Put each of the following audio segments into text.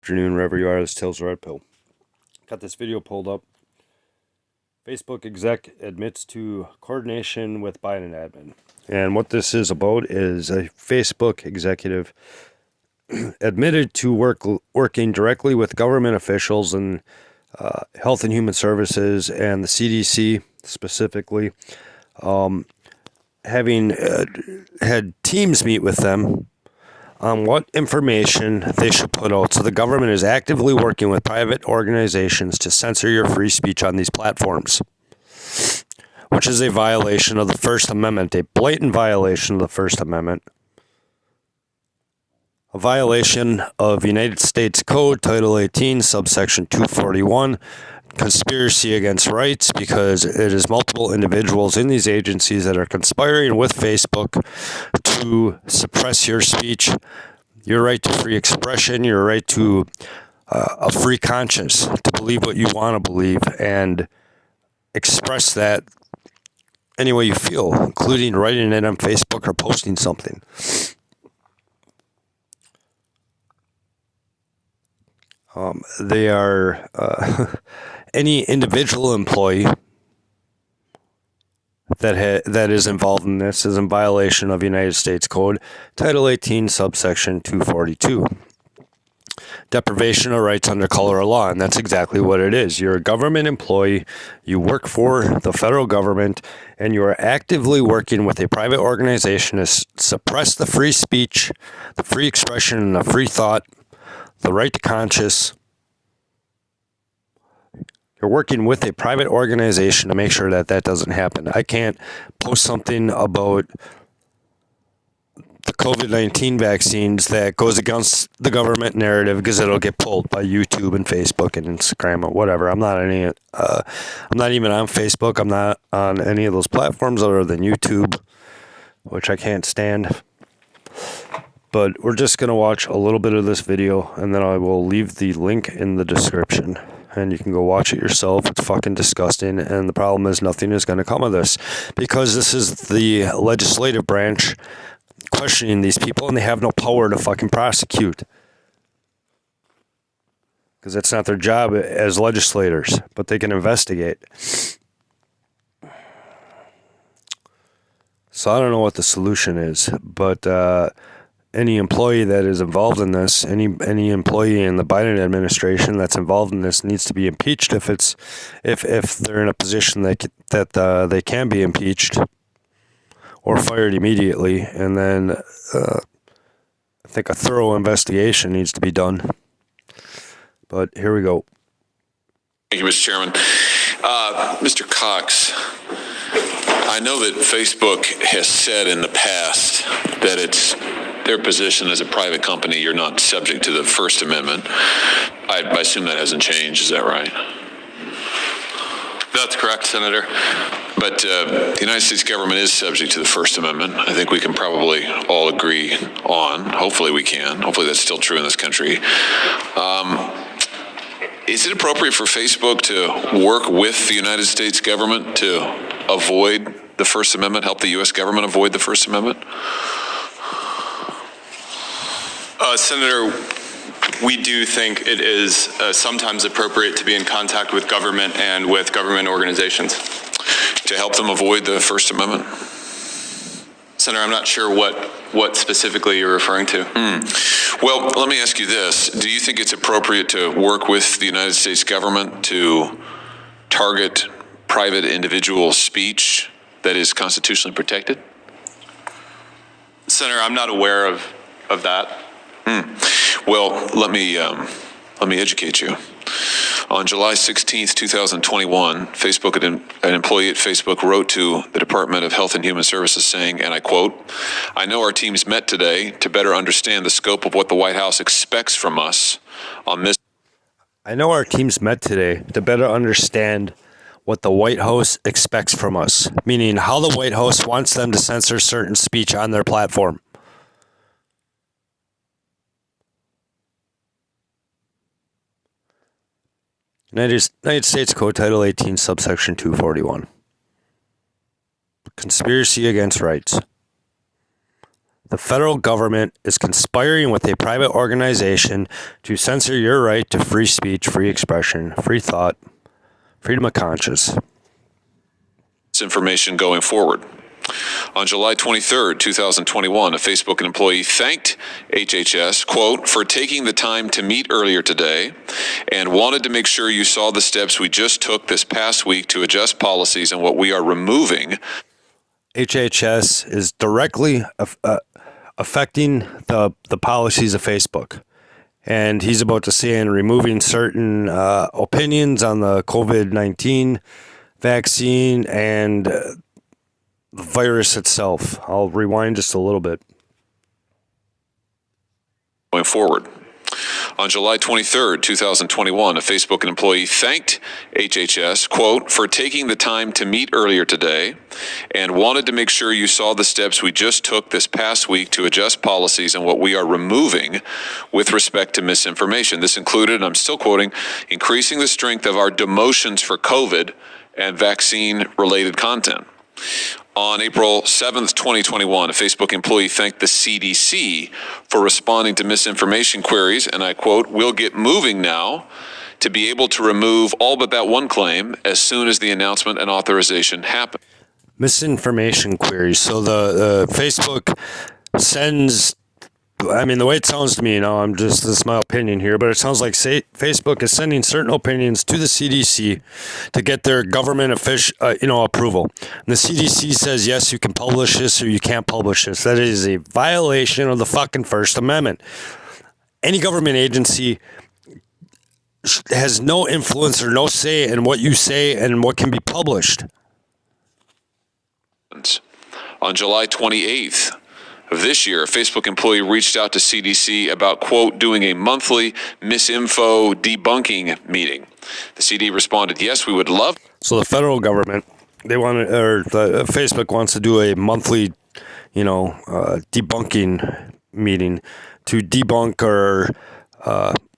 Afternoon, wherever you are. This Tales Red Pill. Got this video pulled up. Facebook exec admits to coordination with Biden admin. And what this is about is a Facebook executive admitted to working directly with government officials and Health and Human Services and the CDC specifically, having had teams meet with them on what information they should put out. So the government is actively working with private organizations to censor your free speech on these platforms, which is a violation of the First Amendment, a blatant violation of the First Amendment, a violation of United States Code, Title 18, subsection 241, conspiracy against rights, because it is multiple individuals in these agencies that are conspiring with Facebook to suppress your speech, your right to free expression, your right to a free conscience, to believe what you want to believe and express that any way you feel, including writing it on Facebook or posting something. They are any individual employee that is involved in this is in violation of United States Code, Title 18, subsection 242. Deprivation of rights under color of law, and that's exactly what it is. You're a government employee, you work for the federal government, and you are actively working with a private organization to suppress the free speech, the free expression, and the free thought, the right to conscience. You're working with a private organization to make sure that that doesn't happen. I can't post something about the COVID-19 vaccines that goes against the government narrative because it'll get pulled by YouTube and Facebook and Instagram or whatever. I'm not even on Facebook. I'm not on any of those platforms other than YouTube, which I can't stand. But we're just going to watch a little bit of this video, and then I will leave the link in the description. And you can go watch it yourself. It's fucking disgusting. And the problem is nothing is going to come of this, because this is the legislative branch questioning these people, and they have no power to fucking prosecute, because that's not their job as legislators, but they can investigate. So I don't know what the solution is, but any employee that is involved in this, any employee in the Biden administration that's involved in this needs to be impeached if they're in a position that they can be impeached or fired immediately. And then I think a thorough investigation needs to be done. But here we go. Thank you, Mr. Chairman. Mr. Cox, I know that Facebook has said in the past that it's their position as a private company, you're not subject to the First Amendment. I assume that hasn't changed. Is that right? That's correct, Senator. But the United States government is subject to the First Amendment. I think we can probably all agree on. Hopefully we can. Hopefully that's still true in this country. Is it appropriate for Facebook to work with the United States government to avoid the First Amendment, help the U.S. government avoid the First Amendment? Senator, we do think it is sometimes appropriate to be in contact with government and with government organizations. To help them avoid the First Amendment? Senator, I'm not sure what specifically you're referring to. Well, let me ask you this. Do you think it's appropriate to work with the United States government to target private individual speech that is constitutionally protected? Senator, I'm not aware of that. Well, let me educate you. On July 16th, 2021, an employee at Facebook wrote to the Department of Health and Human Services saying, and I quote, "I know our teams met today to better understand the scope of what the White House expects from us on this." I know our teams met today to better understand what the White House expects from us, meaning how the White House wants them to censor certain speech on their platform. United States Code, Title 18, subsection 241. Conspiracy against rights. The federal government is conspiring with a private organization to censor your right to free speech, free expression, free thought, freedom of conscience. This information going forward. On July 23rd, 2021, a Facebook employee thanked HHS, quote, for taking the time to meet earlier today and wanted to make sure you saw the steps we just took this past week to adjust policies and what we are removing. HHS is directly affecting the policies of Facebook. And he's about to say in removing certain opinions on the COVID-19 vaccine and the virus itself. I'll rewind just a little bit. Going forward. On July 23rd, 2021, a Facebook employee thanked HHS, quote, for taking the time to meet earlier today and wanted to make sure you saw the steps we just took this past week to adjust policies and what we are removing with respect to misinformation. This included, and I'm still quoting, increasing the strength of our demotions for COVID and vaccine-related content. On April 7th, 2021, a Facebook employee thanked the CDC for responding to misinformation queries, and I quote, we'll get moving now to be able to remove all but that one claim as soon as the announcement and authorization happen. Misinformation queries. So the Facebook sends, I mean, the way it sounds to me, this is my opinion here, but it sounds like Facebook is sending certain opinions to the CDC to get their government approval. And the CDC says, yes, you can publish this or you can't publish this. That is a violation of the fucking First Amendment. Any government agency has no influence or no say in what you say and what can be published. On July 28th, of this year, a Facebook employee reached out to CDC about, quote, doing a monthly misinfo debunking meeting. The CD responded, yes, we would love. So the federal government, Facebook wants to do a monthly, debunking meeting to debunk or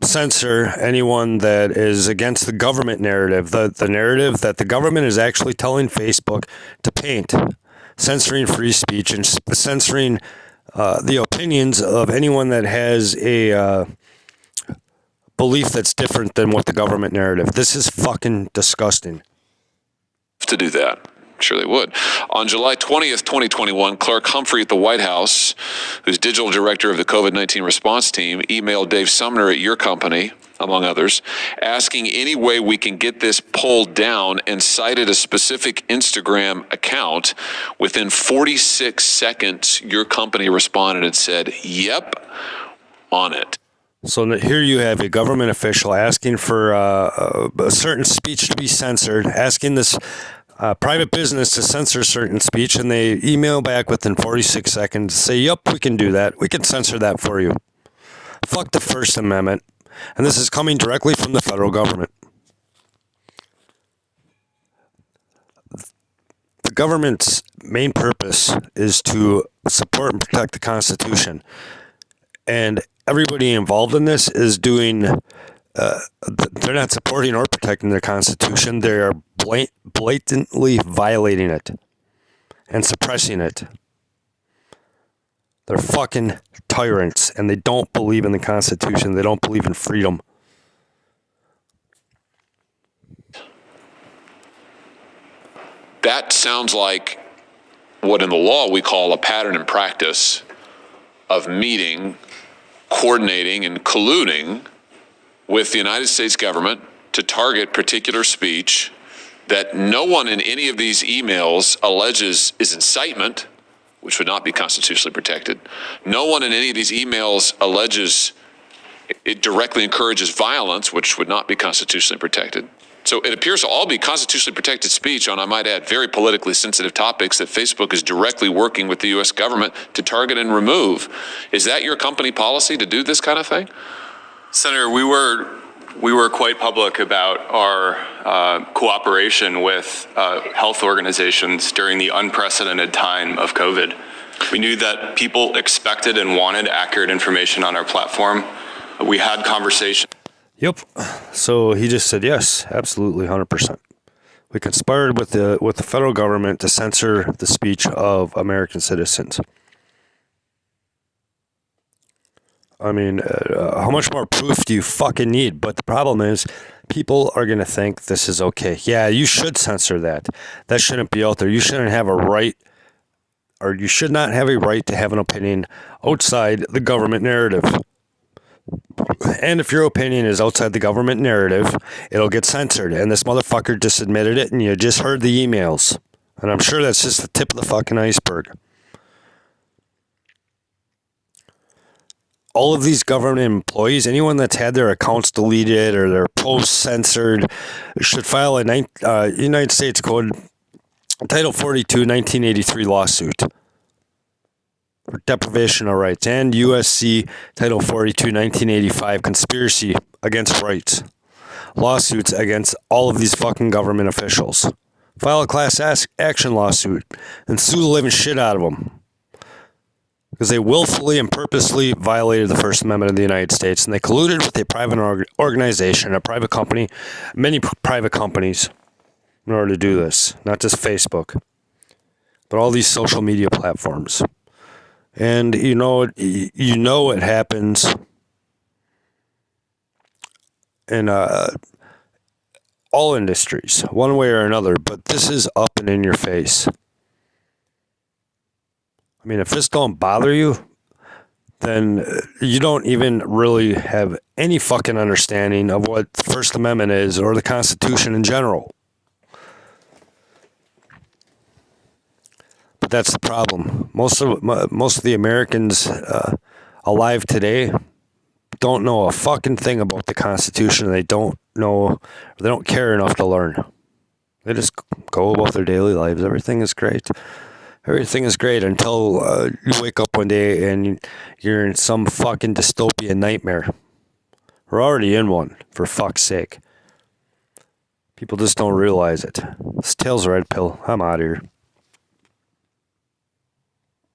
censor anyone that is against the government narrative, the narrative that the government is actually telling Facebook to paint, censoring free speech and censoring the opinions of anyone that has a belief that's different than what the government narrative. This is fucking disgusting. To do that. Sure they would. On July 20th, 2021, Clark Humphrey at the White House, who's digital director of the COVID-19 response team, emailed Dave Sumner at your company, among others, asking any way we can get this pulled down and cited a specific Instagram account. Within 46 seconds, your company responded and said, yep, on it. So here you have a government official asking for a certain speech to be censored, asking this private business to censor certain speech, and they email back within 46 seconds, say, yep, we can do that. We can censor that for you. Fuck the First Amendment. And this is coming directly from the federal government. The government's main purpose is to support and protect the Constitution. And everybody involved in this is doing, they're not supporting or protecting the Constitution. They are blatantly violating it and suppressing it. They're fucking tyrants, and they don't believe in the Constitution. They don't believe in freedom. That sounds like what in the law we call a pattern and practice of meeting, coordinating, and colluding with the United States government to target particular speech that no one in any of these emails alleges is incitement, which would not be constitutionally protected. No one in any of these emails alleges it directly encourages violence, which would not be constitutionally protected. So it appears to all be constitutionally protected speech on, I might add, very politically sensitive topics that Facebook is directly working with the U.S. government to target and remove. Is that your company policy to do this kind of thing? Senator, we were quite public about our cooperation with health organizations during the unprecedented time of COVID. We knew that people expected and wanted accurate information on our platform. We had conversations. Yep. So he just said yes, absolutely, 100%. We conspired with the federal government to censor the speech of American citizens. I mean, how much more proof do you fucking need? But the problem is, people are going to think this is okay. Yeah, you should censor that. That shouldn't be out there. You shouldn't have a right, or you should not have a right to have an opinion outside the government narrative. And if your opinion is outside the government narrative, it'll get censored. And this motherfucker just admitted it, and you just heard the emails. And I'm sure that's just the tip of the fucking iceberg. All of these government employees, anyone that's had their accounts deleted or their posts censored, should file a United States Code Title 42, 1983 lawsuit for deprivation of rights, and USC Title 42, 1985 conspiracy against rights lawsuits against all of these fucking government officials. File a class action lawsuit and sue the living shit out of them. Because they willfully and purposely violated the First Amendment of the United States, and they colluded with a private organization, a private company, many private companies, in order to do this. Not just Facebook, but all these social media platforms. And you know it happens in all industries, one way or another. But this is up and in your face. I mean, if this don't bother you, then you don't even really have any fucking understanding of what the First Amendment is or the Constitution in general. But that's the problem. Most of the Americans alive today don't know a fucking thing about the Constitution. They don't care enough to learn. They just go about their daily lives. Everything is great. Everything is great until you wake up one day and you're in some fucking dystopian nightmare. We're already in one, for fuck's sake. People just don't realize it. This tail's a red pill. I'm out of here.